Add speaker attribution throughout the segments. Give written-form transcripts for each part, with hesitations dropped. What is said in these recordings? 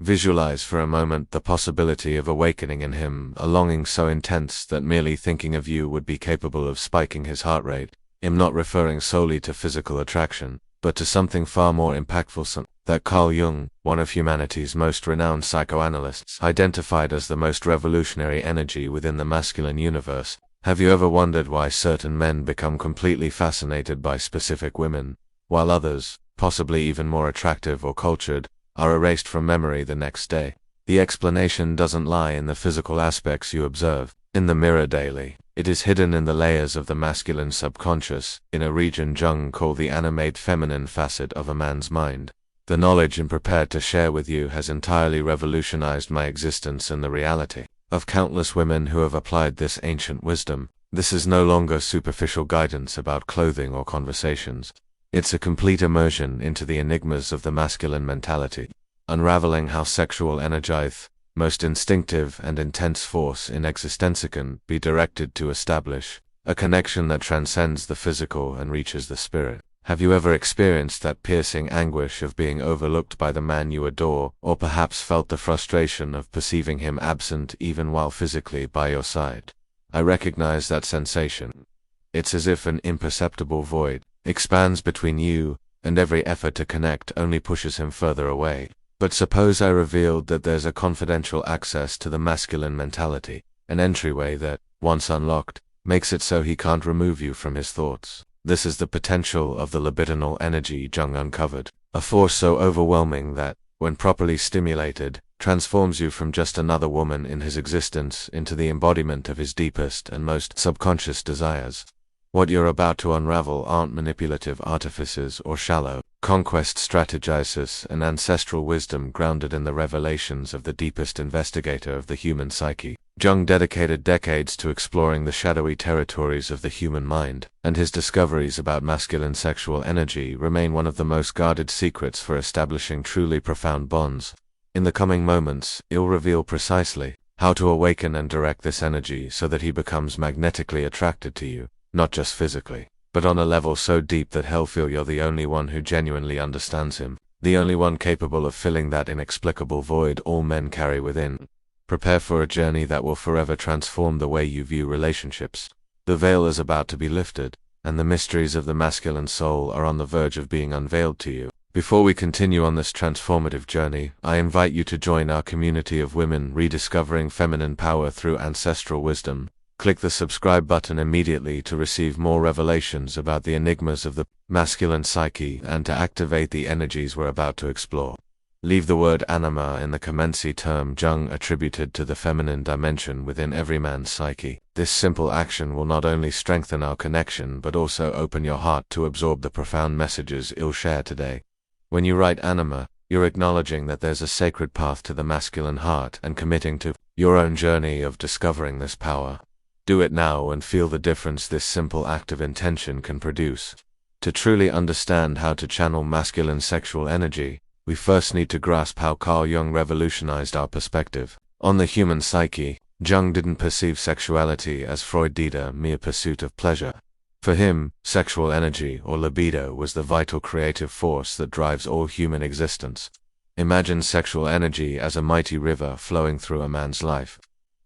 Speaker 1: Visualize for a moment the possibility of awakening in him a longing so intense that merely thinking of you would be capable of spiking his heart rate. I'm not referring solely to physical attraction, but to something far more impactful, that Carl Jung, one of humanity's most renowned psychoanalysts, identified as the most revolutionary energy within the masculine universe. Have you ever wondered why certain men become completely fascinated by specific women, while others, possibly even more attractive or cultured, are erased from memory the next day? The explanation doesn't lie in the physical aspects you observe in the mirror daily. It is hidden in the layers of the masculine subconscious, in a region Jung called the animate feminine facet of a man's mind. The knowledge I'm prepared to share with you has entirely revolutionized my existence and the reality of countless women who have applied this ancient wisdom. This is no longer superficial guidance about clothing or conversations. It's a complete immersion into the enigmas of the masculine mentality, unraveling how sexual energy, most instinctive and intense force in existence, can be directed to establish a connection that transcends the physical and reaches the spirit. Have you ever experienced that piercing anguish of being overlooked by the man you adore, or perhaps felt the frustration of perceiving him absent even while physically by your side? I recognize that sensation. It's as if an imperceptible void expands between you, and every effort to connect only pushes him further away. But suppose I revealed that there's a confidential access to the masculine mentality, an entryway that, once unlocked, makes it so he can't remove you from his thoughts. This is the potential of the libidinal energy Jung uncovered, a force so overwhelming that, when properly stimulated, transforms you from just another woman in his existence into the embodiment of his deepest and most subconscious desires. What you're about to unravel aren't manipulative artifices or shallow conquest strategizes, and ancestral wisdom grounded in the revelations of the deepest investigator of the human psyche. Jung dedicated decades to exploring the shadowy territories of the human mind, and his discoveries about masculine sexual energy remain one of the most guarded secrets for establishing truly profound bonds. In the coming moments, he'll reveal precisely how to awaken and direct this energy so that he becomes magnetically attracted to you, not just physically, but on a level so deep that he'll feel you're the only one who genuinely understands him, the only one capable of filling that inexplicable void all men carry within. Prepare for a journey that will forever transform the way you view relationships. The veil is about to be lifted, and the mysteries of the masculine soul are on the verge of being unveiled to you. Before we continue on this transformative journey, I invite you to join our community of women rediscovering feminine power through ancestral wisdom. Click the subscribe button immediately to receive more revelations about the enigmas of the masculine psyche and to activate the energies we're about to explore. Leave the word anima in the commencey term Jung attributed to the feminine dimension within every man's psyche. This simple action will not only strengthen our connection but also open your heart to absorb the profound messages I'll share today. When you write anima, you're acknowledging that there's a sacred path to the masculine heart and committing to your own journey of discovering this power. Do it now and feel the difference this simple act of intention can produce. To truly understand how to channel masculine sexual energy, we first need to grasp how Carl Jung revolutionized our perspective on the human psyche. Jung didn't perceive sexuality as Freud did, a mere pursuit of pleasure. For him, sexual energy, or libido, was the vital creative force that drives all human existence. Imagine sexual energy as a mighty river flowing through a man's life.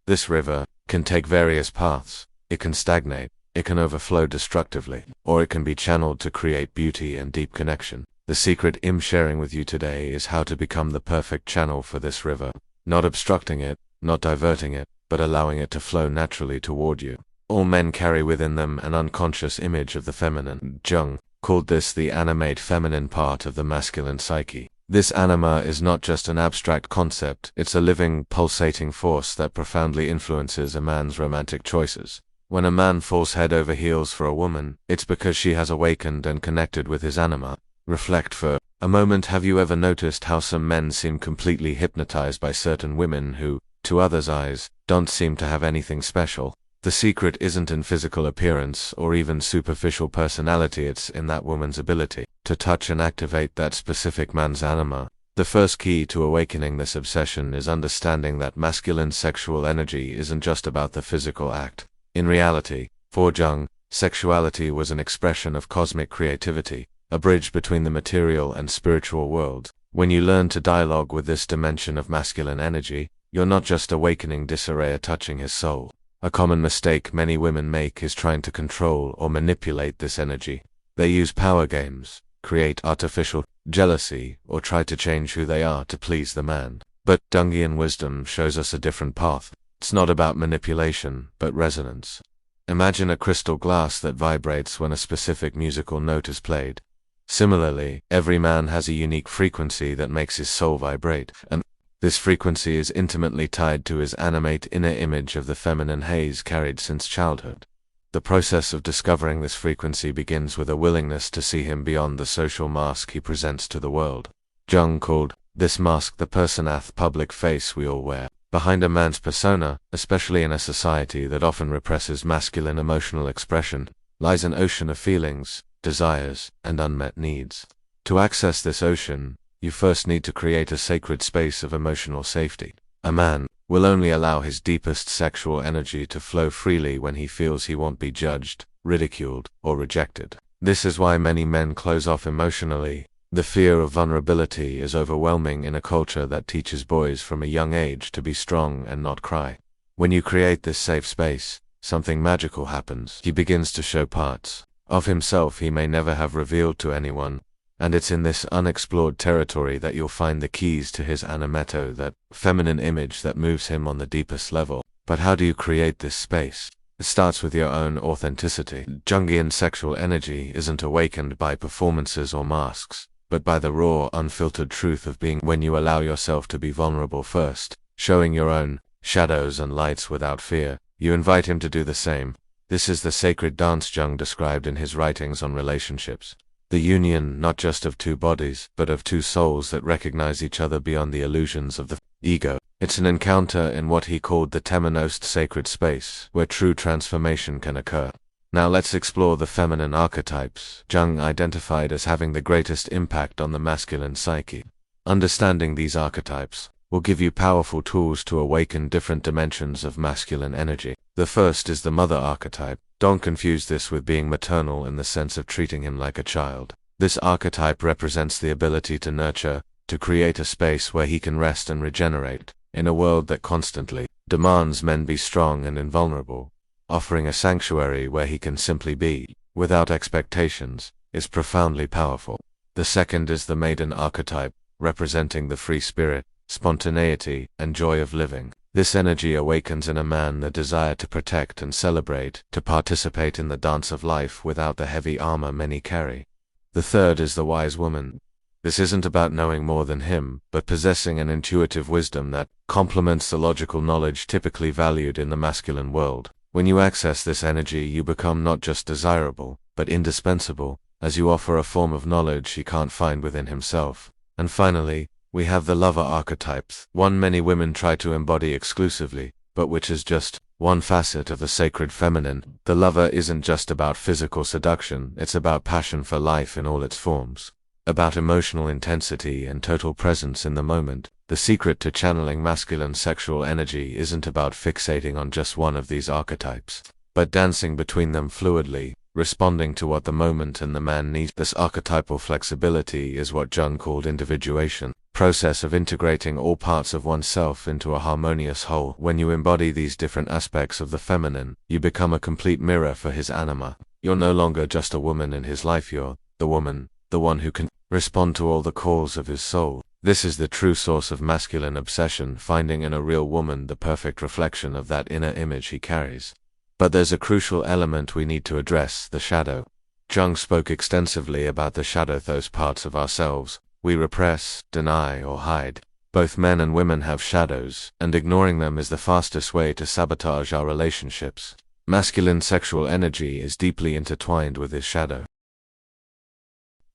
Speaker 1: This river can take various paths. It can stagnate, it can overflow destructively, or it can be channeled to create beauty and deep connection. The secret I'm sharing with you today is how to become the perfect channel for this river, not obstructing it, not diverting it, but allowing it to flow naturally toward you. All men carry within them an unconscious image of the feminine. Jung called this the animate feminine part of the masculine psyche. This anima is not just an abstract concept, it's a living, pulsating force that profoundly influences a man's romantic choices. When a man falls head over heels for a woman, it's because she has awakened and connected with his anima. Reflect for a moment. Have you ever noticed how some men seem completely hypnotized by certain women who, to others' eyes, don't seem to have anything special? The secret isn't in physical appearance or even superficial personality, it's in that woman's ability to touch and activate that specific man's anima. The first key to awakening this obsession is understanding that masculine sexual energy isn't just about the physical act. In reality, for Jung, sexuality was an expression of cosmic creativity, a bridge between the material and spiritual worlds. When you learn to dialogue with this dimension of masculine energy, you're not just awakening disarray or touching his soul. A common mistake many women make is trying to control or manipulate this energy. They use power games, create artificial jealousy, or try to change who they are to please the man. But Jungian wisdom shows us a different path. It's not about manipulation, but resonance. Imagine a crystal glass that vibrates when a specific musical note is played. Similarly, every man has a unique frequency that makes his soul vibrate, and this frequency is intimately tied to his animate inner image of the feminine haze carried since childhood. The process of discovering this frequency begins with a willingness to see him beyond the social mask he presents to the world. Jung called this mask the personath public face we all wear. Behind a man's persona, especially in a society that often represses masculine emotional expression, lies an ocean of feelings, desires, and unmet needs. To access this ocean, you first need to create a sacred space of emotional safety. A man will only allow his deepest sexual energy to flow freely when he feels he won't be judged, ridiculed, or rejected. This is why many men close off emotionally. The fear of vulnerability is overwhelming in a culture that teaches boys from a young age to be strong and not cry. When you create this safe space, something magical happens. He begins to show parts of himself he may never have revealed to anyone, and it's in this unexplored territory that you'll find the keys to his animeto, that feminine image that moves him on the deepest level. But how do you create this space? It starts with your own authenticity. Jungian sexual energy isn't awakened by performances or masks, but by the raw, unfiltered truth of being. When you allow yourself to be vulnerable first, showing your own shadows and lights without fear, you invite him to do the same. This is the sacred dance Jung described in his writings on relationships. The union not just of two bodies, but of two souls that recognize each other beyond the illusions of the ego. It's an encounter in what he called the temenos sacred space, where true transformation can occur. Now let's explore the feminine archetypes Jung identified as having the greatest impact on the masculine psyche. Understanding these archetypes will give you powerful tools to awaken different dimensions of masculine energy. The first is the mother archetype. Don't confuse this with being maternal in the sense of treating him like a child. This archetype represents the ability to nurture, to create a space where he can rest and regenerate, in a world that constantly demands men be strong and invulnerable. Offering a sanctuary where he can simply be, without expectations, is profoundly powerful. The second is the maiden archetype, representing the free spirit, spontaneity, and joy of living. This energy awakens in a man the desire to protect and celebrate, to participate in the dance of life without the heavy armor many carry. The third is the wise woman. This isn't about knowing more than him, but possessing an intuitive wisdom that complements the logical knowledge typically valued in the masculine world. When you access this energy, you become not just desirable, but indispensable, as you offer a form of knowledge he can't find within himself. And finally, we have the lover archetypes, one many women try to embody exclusively, but which is just one facet of the sacred feminine. The lover isn't just about physical seduction, it's about passion for life in all its forms, about emotional intensity and total presence in the moment. The secret to channeling masculine sexual energy isn't about fixating on just one of these archetypes, but dancing between them fluidly, responding to what the moment and the man needs. This archetypal flexibility is what Jung called individuation, process of integrating all parts of oneself into a harmonious whole. When you embody these different aspects of the feminine, you become a complete mirror for his anima. You're no longer just a woman in his life, you're the woman, the one who can respond to all the calls of his soul. This is the true source of masculine obsession, finding in a real woman the perfect reflection of that inner image he carries. But there's a crucial element we need to address: the shadow. Jung spoke extensively about the shadow, those parts of ourselves we repress, deny, or hide. Both men and women have shadows, and ignoring them is the fastest way to sabotage our relationships. Masculine sexual energy is deeply intertwined with his shadow.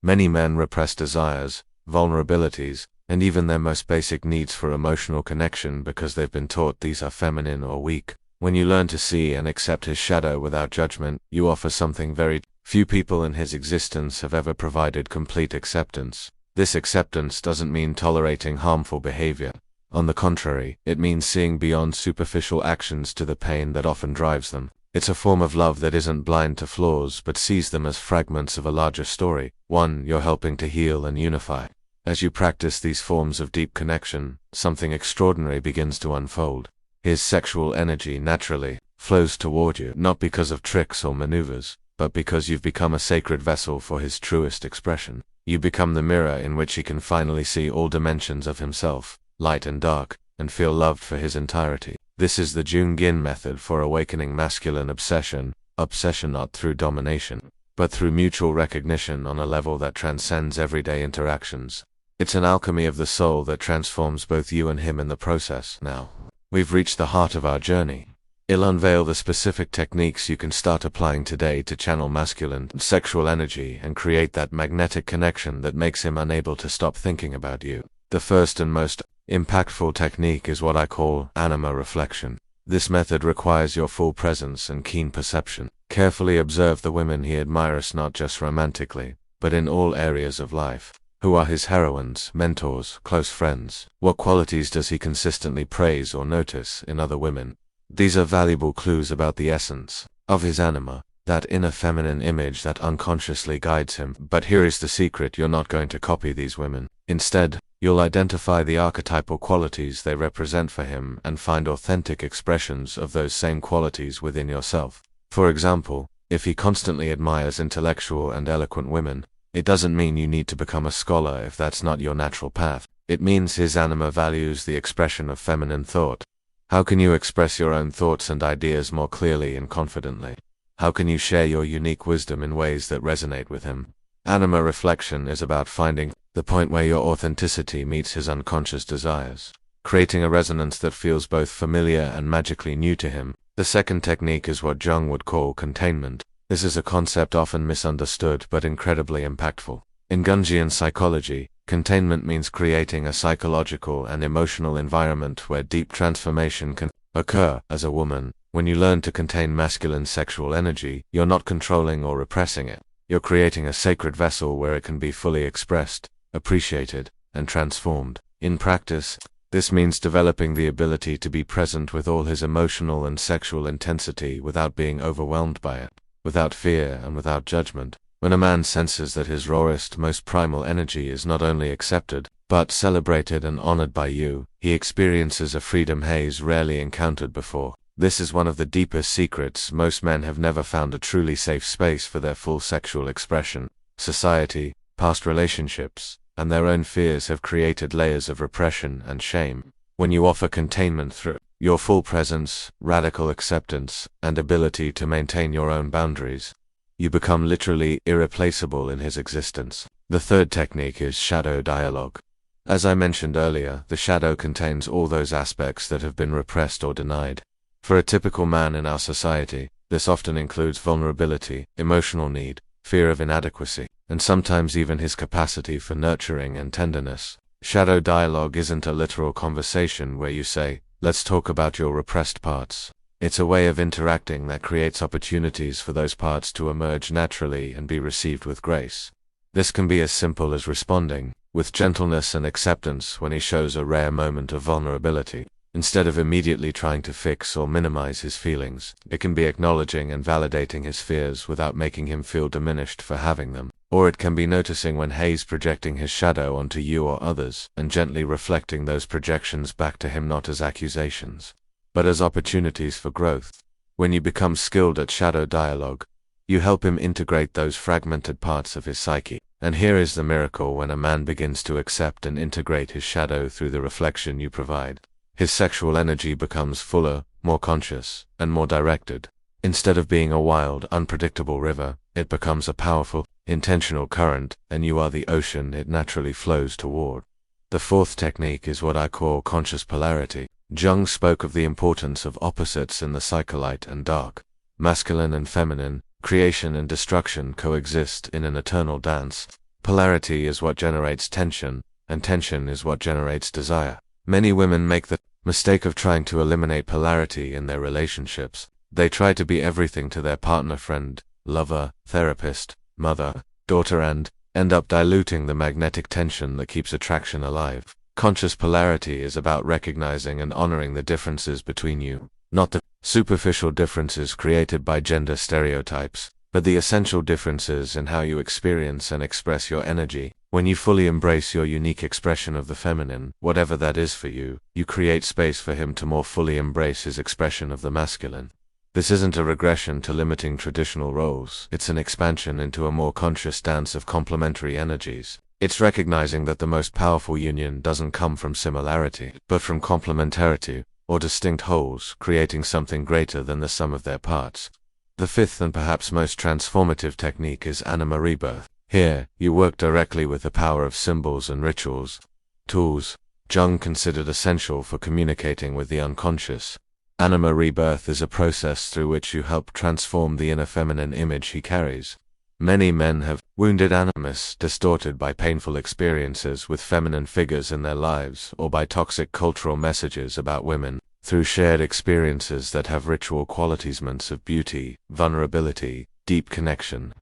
Speaker 1: Many men repress desires, vulnerabilities, and even their most basic needs for emotional connection because they've been taught these are feminine or weak. When you learn to see and accept his shadow without judgment, you offer something very few people in his existence have ever provided: complete acceptance. This acceptance doesn't mean tolerating harmful behavior. On the contrary, it means seeing beyond superficial actions to the pain that often drives them. It's a form of love that isn't blind to flaws but sees them as fragments of a larger story, one you're helping to heal and unify. As you practice these forms of deep connection, something extraordinary begins to unfold. His sexual energy naturally flows toward you, not because of tricks or maneuvers, but because you've become a sacred vessel for his truest expression. You become the mirror in which he can finally see all dimensions of himself, light and dark, and feel loved for his entirety. This is the Jung-Gin method for awakening masculine obsession not through domination, but through mutual recognition on a level that transcends everyday interactions. It's an alchemy of the soul that transforms both you and him in the process. Now, we've reached the heart of our journey. I'll unveil the specific techniques you can start applying today to channel masculine sexual energy and create that magnetic connection that makes him unable to stop thinking about you. The first and most impactful technique is what I call anima reflection. This method requires your full presence and keen perception. Carefully observe the women he admires, not just romantically, but in all areas of life. Who are his heroines, mentors, close friends? What qualities does he consistently praise or notice in other women? These are valuable clues about the essence of his anima, that inner feminine image that unconsciously guides him. But here is the secret: you're not going to copy these women. Instead, you'll identify the archetypal qualities they represent for him and find authentic expressions of those same qualities within yourself. For example, if he constantly admires intellectual and eloquent women, it doesn't mean you need to become a scholar if that's not your natural path. It means his anima values the expression of feminine thought. How can you express your own thoughts and ideas more clearly and confidently? How can you share your unique wisdom in ways that resonate with him? Anima reflection is about finding the point where your authenticity meets his unconscious desires, creating a resonance that feels both familiar and magically new to him. The second technique is what Jung would call containment. This is a concept often misunderstood but incredibly impactful. In Jungian psychology, containment means creating a psychological and emotional environment where deep transformation can occur. As a woman, when you learn to contain masculine sexual energy, you're not controlling or repressing it. You're creating a sacred vessel where it can be fully expressed, appreciated, and transformed. In practice, this means developing the ability to be present with all his emotional and sexual intensity without being overwhelmed by it, without fear and without judgment. When a man senses that his rawest, most primal energy is not only accepted, but celebrated and honored by you, he experiences a freedom he's rarely encountered before. This is one of the deepest secrets. Most men have never found a truly safe space for their full sexual expression. Society, past relationships, and their own fears have created layers of repression and shame. When you offer containment through your full presence, radical acceptance, and ability to maintain your own boundaries, you become literally irreplaceable in his existence. The third technique is shadow dialogue. As I mentioned earlier, the shadow contains all those aspects that have been repressed or denied. For a typical man in our society, this often includes vulnerability, emotional need, fear of inadequacy, and sometimes even his capacity for nurturing and tenderness. Shadow dialogue isn't a literal conversation where you say, "Let's talk about your repressed parts." It's a way of interacting that creates opportunities for those parts to emerge naturally and be received with grace. This can be as simple as responding with gentleness and acceptance when he shows a rare moment of vulnerability. Instead of immediately trying to fix or minimize his feelings, it can be acknowledging and validating his fears without making him feel diminished for having them. Or it can be noticing when he's projecting his shadow onto you or others, and gently reflecting those projections back to him, not as accusations, but as opportunities for growth. When you become skilled at shadow dialogue, you help him integrate those fragmented parts of his psyche. And here is the miracle: when a man begins to accept and integrate his shadow through the reflection you provide, his sexual energy becomes fuller, more conscious, and more directed. Instead of being a wild, unpredictable river, it becomes a powerful, intentional current, and you are the ocean it naturally flows toward. The fourth technique is what I call conscious polarity. Jung spoke of the importance of opposites in the cycle: light and dark, masculine and feminine, creation and destruction coexist in an eternal dance. Polarity is what generates tension, and tension is what generates desire. Many women make the mistake of trying to eliminate polarity in their relationships. They try to be everything to their partner, friend, lover, therapist, mother, daughter, and end up diluting the magnetic tension that keeps attraction alive. Conscious polarity is about recognizing and honoring the differences between you, not the superficial differences created by gender stereotypes, but the essential differences in how you experience and express your energy. When When you fully embrace your unique expression of the feminine, whatever that is for you, you create space for him to more fully embrace his expression of the masculine. This isn't a regression to limiting traditional roles, it's an expansion into a more conscious dance of complementary energies. It's recognizing that the most powerful union doesn't come from similarity, but from complementarity, or distinct wholes, creating something greater than the sum of their parts. The fifth and perhaps most transformative technique is anima rebirth. Here, you work directly with the power of symbols and rituals, tools Jung considered essential for communicating with the unconscious. Anima rebirth is a process through which you help transform the inner feminine image he carries. Many men have wounded animus, distorted by painful experiences with feminine figures in their lives or by toxic cultural messages about women. Through shared experiences that have ritual qualities of beauty, vulnerability, deep connection,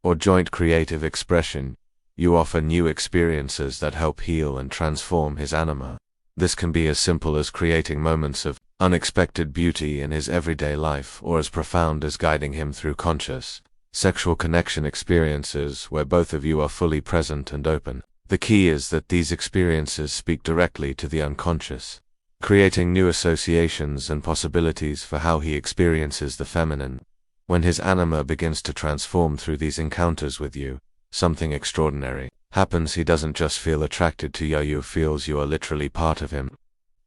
Speaker 1: or joint creative expression, you offer new experiences that help heal and transform his anima. This can be as simple as creating moments of unexpected beauty in his everyday life, or as profound as guiding him through conscious, sexual connection experiences where both of you are fully present and open. The key is that these experiences speak directly to the unconscious, creating new associations and possibilities for how he experiences the feminine. When his anima begins to transform through these encounters with you, something extraordinary happens. He doesn't just feel attracted to you, he feels you are literally part of him.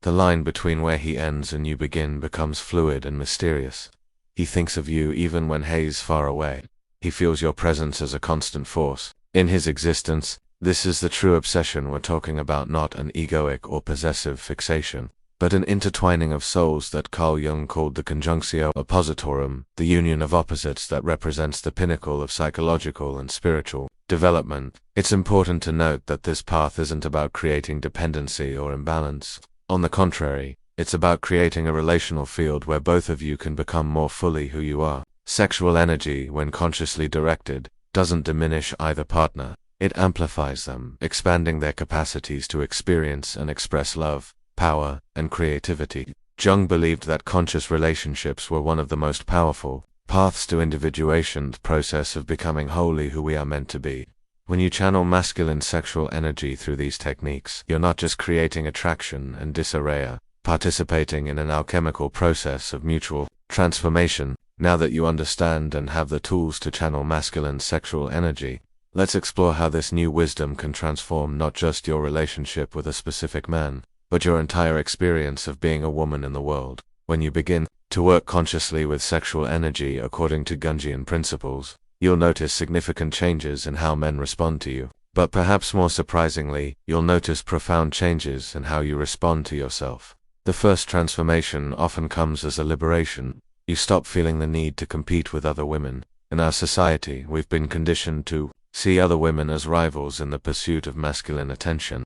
Speaker 1: The line between where he ends and you begin becomes fluid and mysterious. He thinks of you even when he is far away. He feels your presence as a constant force in his existence. This is the true obsession we're talking about, not an egoic or possessive fixation, but an intertwining of souls that Carl Jung called the conjunctio oppositorum, the union of opposites that represents the pinnacle of psychological and spiritual development. It's important to note that this path isn't about creating dependency or imbalance. On the contrary, it's about creating a relational field where both of you can become more fully who you are. Sexual energy, when consciously directed, doesn't diminish either partner. It amplifies them, expanding their capacities to experience and express love, power, and creativity. Jung believed that conscious relationships were one of the most powerful paths to individuation, the process of becoming wholly who we are meant to be. When you channel masculine sexual energy through these techniques, you're not just creating attraction and disarray, participating in an alchemical process of mutual transformation. Now that you understand and have the tools to channel masculine sexual energy, let's explore how this new wisdom can transform not just your relationship with a specific man, but your entire experience of being a woman in the world. When you begin to work consciously with sexual energy according to Jungian principles, you'll notice significant changes in how men respond to you. But perhaps more surprisingly, you'll notice profound changes in how you respond to yourself. The first transformation often comes as a liberation. You stop feeling the need to compete with other women. In our society, we've been conditioned to see other women as rivals in the pursuit of masculine attention.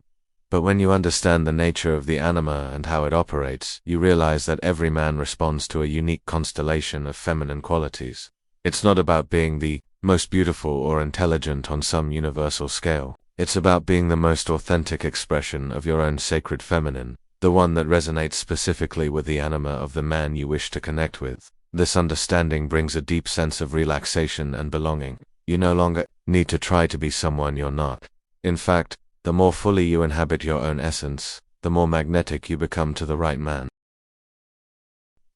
Speaker 1: But when you understand the nature of the anima and how it operates, you realize that every man responds to a unique constellation of feminine qualities. It's not about being the most beautiful or intelligent on some universal scale. It's about being the most authentic expression of your own sacred feminine, the one that resonates specifically with the anima of the man you wish to connect with. This understanding brings a deep sense of relaxation and belonging. You no longer need to try to be someone you're not. In fact, the more fully you inhabit your own essence, the more magnetic you become to the right man.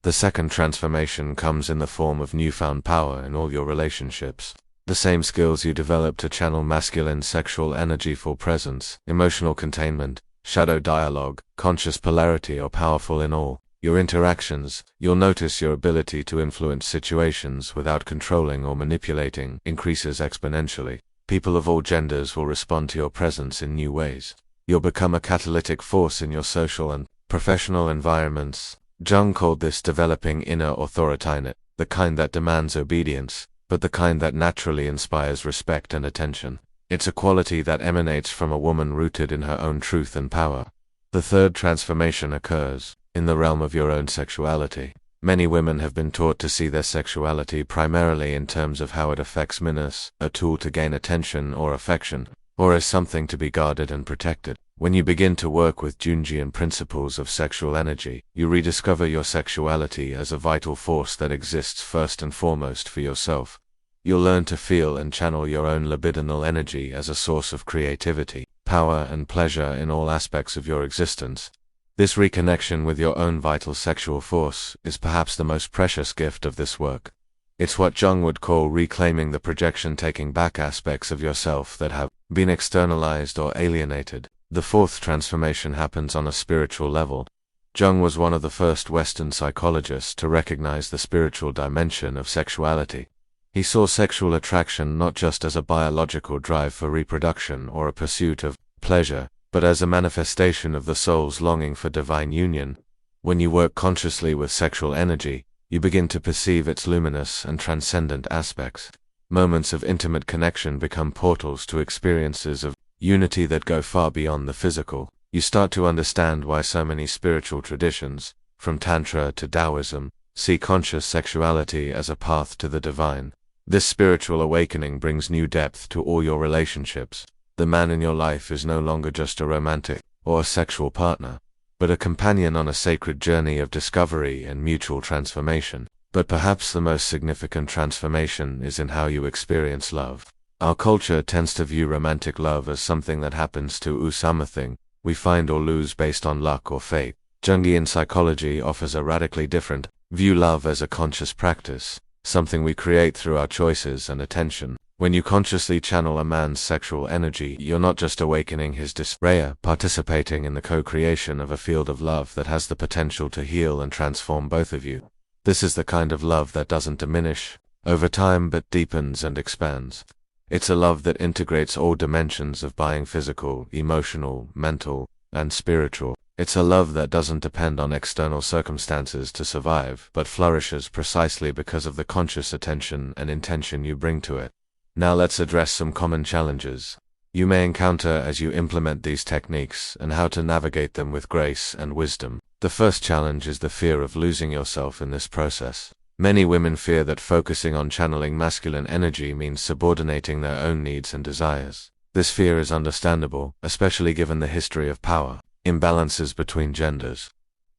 Speaker 1: The second transformation comes in the form of newfound power in all your relationships. The same skills you develop to channel masculine sexual energy, full presence, emotional containment, shadow dialogue, conscious polarity are powerful in all your interactions. You'll notice your ability to influence situations without controlling or manipulating increases exponentially. People of all genders will respond to your presence in new ways. You'll become a catalytic force in your social and professional environments. Jung called this developing inner authority, the kind that demands obedience, but the kind that naturally inspires respect and attention. It's a quality that emanates from a woman rooted in her own truth and power. The third transformation occurs in the realm of your own sexuality. Many women have been taught to see their sexuality primarily in terms of how it affects minus, a tool to gain attention or affection, or as something to be guarded and protected. When you begin to work with Jungian principles of sexual energy, you rediscover your sexuality as a vital force that exists first and foremost for yourself. You'll learn to feel and channel your own libidinal energy as a source of creativity, power, and pleasure in all aspects of your existence. This reconnection with your own vital sexual force is perhaps the most precious gift of this work. It's what Jung would call reclaiming the projection, taking back aspects of yourself that have been externalized or alienated. The fourth transformation happens on a spiritual level. Jung was one of the first Western psychologists to recognize the spiritual dimension of sexuality. He saw sexual attraction not just as a biological drive for reproduction or a pursuit of pleasure, but as a manifestation of the soul's longing for divine union. When you work consciously with sexual energy, you begin to perceive its luminous and transcendent aspects. Moments of intimate connection become portals to experiences of unity that go far beyond the physical. You start to understand why so many spiritual traditions, from Tantra to Taoism, see conscious sexuality as a path to the divine. This spiritual awakening brings new depth to all your relationships. The man in your life is no longer just a romantic or a sexual partner, but a companion on a sacred journey of discovery and mutual transformation. But perhaps the most significant transformation is in how you experience love. Our culture tends to view romantic love as something that happens to us, something we find or lose based on luck or fate. Jungian psychology offers a radically different view: love as a conscious practice, something we create through our choices and attention. When you consciously channel a man's sexual energy, you're not just awakening his desire, participating in the co-creation of a field of love that has the potential to heal and transform both of you. This is the kind of love that doesn't diminish over time but deepens and expands. It's a love that integrates all dimensions of being: physical, emotional, mental, and spiritual. It's a love that doesn't depend on external circumstances to survive, but flourishes precisely because of the conscious attention and intention you bring to it. Now let's address some common challenges you may encounter as you implement these techniques and how to navigate them with grace and wisdom. The first challenge is the fear of losing yourself in this process. Many women fear that focusing on channeling masculine energy means subordinating their own needs and desires. This fear is understandable, especially given the history of power imbalances between genders.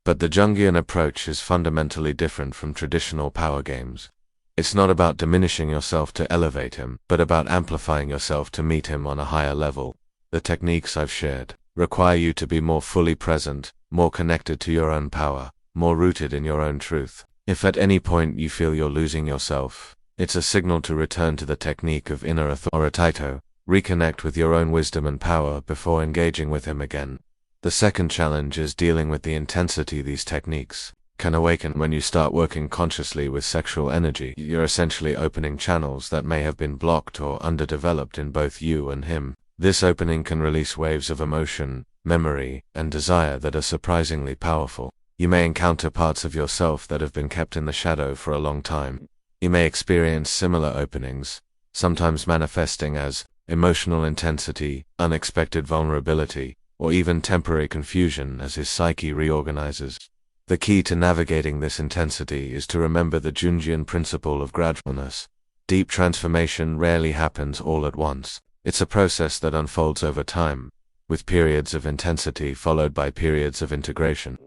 Speaker 1: But the Jungian approach is fundamentally different from traditional power games. It's not about diminishing yourself to elevate him, but about amplifying yourself to meet him on a higher level. The techniques I've shared require you to be more fully present, more connected to your own power, more rooted in your own truth. If at any point you feel you're losing yourself, it's a signal to return to the technique of inner authority. Reconnect with your own wisdom and power before engaging with him again. The second challenge is dealing with the intensity these techniques can awaken. When you start working consciously with sexual energy, you're essentially opening channels that may have been blocked or underdeveloped in both you and him. This opening can release waves of emotion, memory, and desire that are surprisingly powerful. You may encounter parts of yourself that have been kept in the shadow for a long time. You may experience similar openings, sometimes manifesting as emotional intensity, unexpected vulnerability, or even temporary confusion as his psyche reorganizes. The key to navigating this intensity is to remember the Jungian principle of gradualness. Deep transformation rarely happens all at once. It's a process that unfolds over time, with periods of intensity followed by periods of integration.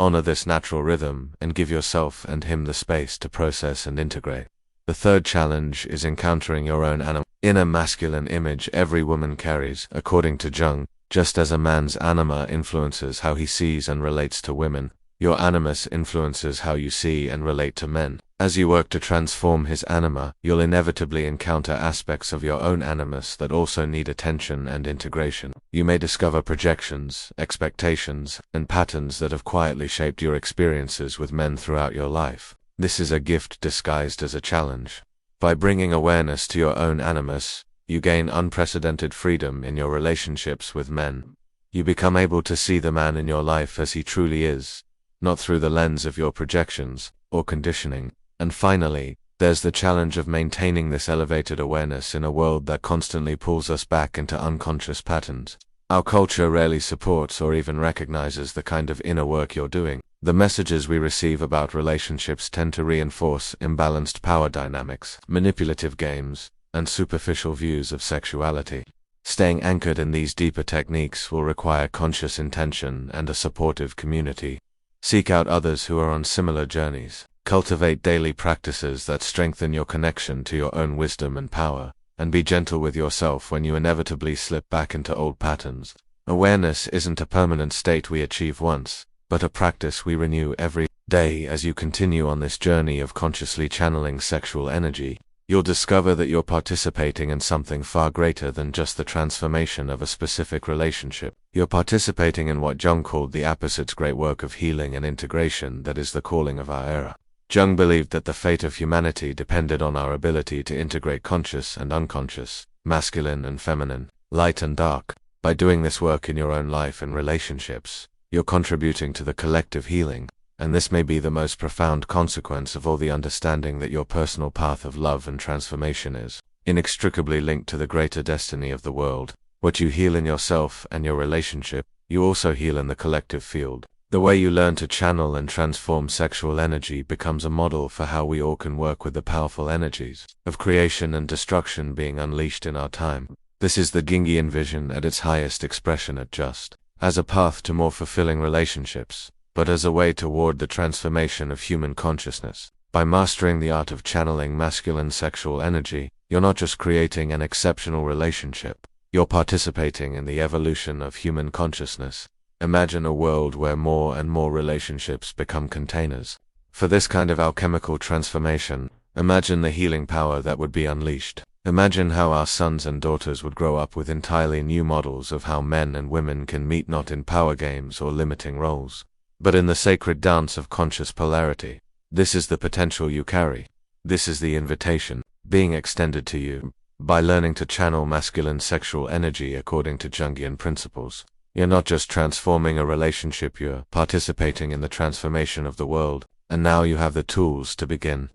Speaker 1: Honor this natural rhythm and give yourself and him the space to process and integrate. The third challenge is encountering your own inner masculine image every woman carries. According to Jung, just as a man's anima influences how he sees and relates to women, your animus influences how you see and relate to men. As you work to transform his anima, you'll inevitably encounter aspects of your own animus that also need attention and integration. You may discover projections, expectations, and patterns that have quietly shaped your experiences with men throughout your life. This is a gift disguised as a challenge. By bringing awareness to your own animus, you gain unprecedented freedom in your relationships with men. You become able to see the man in your life as he truly is, not through the lens of your projections or conditioning. And finally, there's the challenge of maintaining this elevated awareness in a world that constantly pulls us back into unconscious patterns. Our culture rarely supports or even recognizes the kind of inner work you're doing. The messages we receive about relationships tend to reinforce imbalanced power dynamics, manipulative games, and superficial views of sexuality. Staying anchored in these deeper techniques will require conscious intention and a supportive community. Seek out others who are on similar journeys. Cultivate daily practices that strengthen your connection to your own wisdom and power, and be gentle with yourself when you inevitably slip back into old patterns. Awareness isn't a permanent state we achieve once, but a practice we renew every day. As you continue on this journey of consciously channeling sexual energy, you'll discover that you're participating in something far greater than just the transformation of a specific relationship. You're participating in what Jung called the opposite's great work of healing and integration that is the calling of our era. Jung believed that the fate of humanity depended on our ability to integrate conscious and unconscious, masculine and feminine, light and dark. By doing this work in your own life and relationships, you're contributing to the collective healing, and this may be the most profound consequence of all the understanding that your personal path of love and transformation is inextricably linked to the greater destiny of the world. What you heal in yourself and your relationship, you also heal in the collective field. The way you learn to channel and transform sexual energy becomes a model for how we all can work with the powerful energies of creation and destruction being unleashed in our time. This is the Gingian vision at its highest expression, not just as a path to more fulfilling relationships, but as a way toward the transformation of human consciousness. By mastering the art of channeling masculine sexual energy, you're not just creating an exceptional relationship, you're participating in the evolution of human consciousness. Imagine a world where more and more relationships become containers for this kind of alchemical transformation. Imagine the healing power that would be unleashed. Imagine how our sons and daughters would grow up with entirely new models of how men and women can meet, not in power games or limiting roles, but in the sacred dance of conscious polarity. This is the potential you carry. This is the invitation being extended to you. By learning to channel masculine sexual energy according to Jungian principles, you're not just transforming a relationship, you're participating in the transformation of the world, and now you have the tools to begin.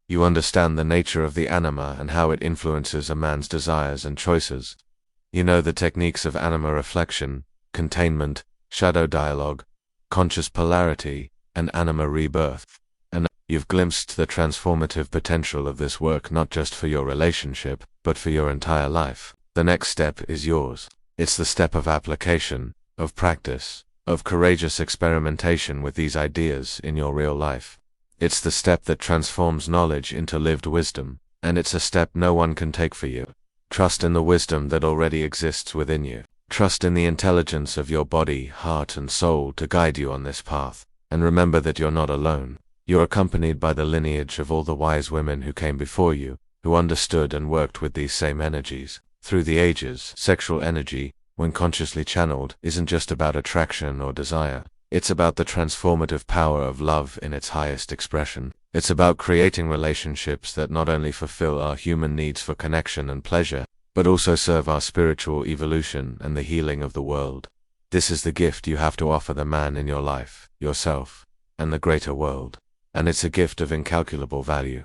Speaker 1: You understand the nature of the anima and how it influences a man's desires and choices. You know the techniques of anima reflection, containment, shadow dialogue, conscious polarity, and anima rebirth. And you've glimpsed the transformative potential of this work, not just for your relationship, but for your entire life. The next step is yours. It's the step of application, of practice, of courageous experimentation with these ideas in your real life. It's the step that transforms knowledge into lived wisdom, and it's a step no one can take for you. Trust in the wisdom that already exists within you. Trust in the intelligence of your body, heart, and soul to guide you on this path. And remember that you're not alone. You're accompanied by the lineage of all the wise women who came before you, who understood and worked with these same energies. Through the ages, sexual energy, when consciously channeled, isn't just about attraction or desire. It's about the transformative power of love in its highest expression. It's about creating relationships that not only fulfill our human needs for connection and pleasure, but also serve our spiritual evolution and the healing of the world. This is the gift you have to offer the man in your life, yourself, and the greater world. And it's a gift of incalculable value.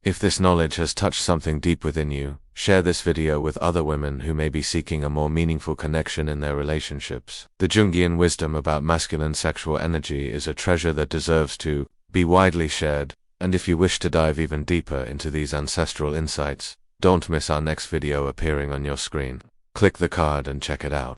Speaker 1: If this knowledge has touched something deep within you, share this video with other women who may be seeking a more meaningful connection in their relationships. The Jungian wisdom about masculine sexual energy is a treasure that deserves to be widely shared, and if you wish to dive even deeper into these ancestral insights, don't miss our next video appearing on your screen. Click the card and check it out.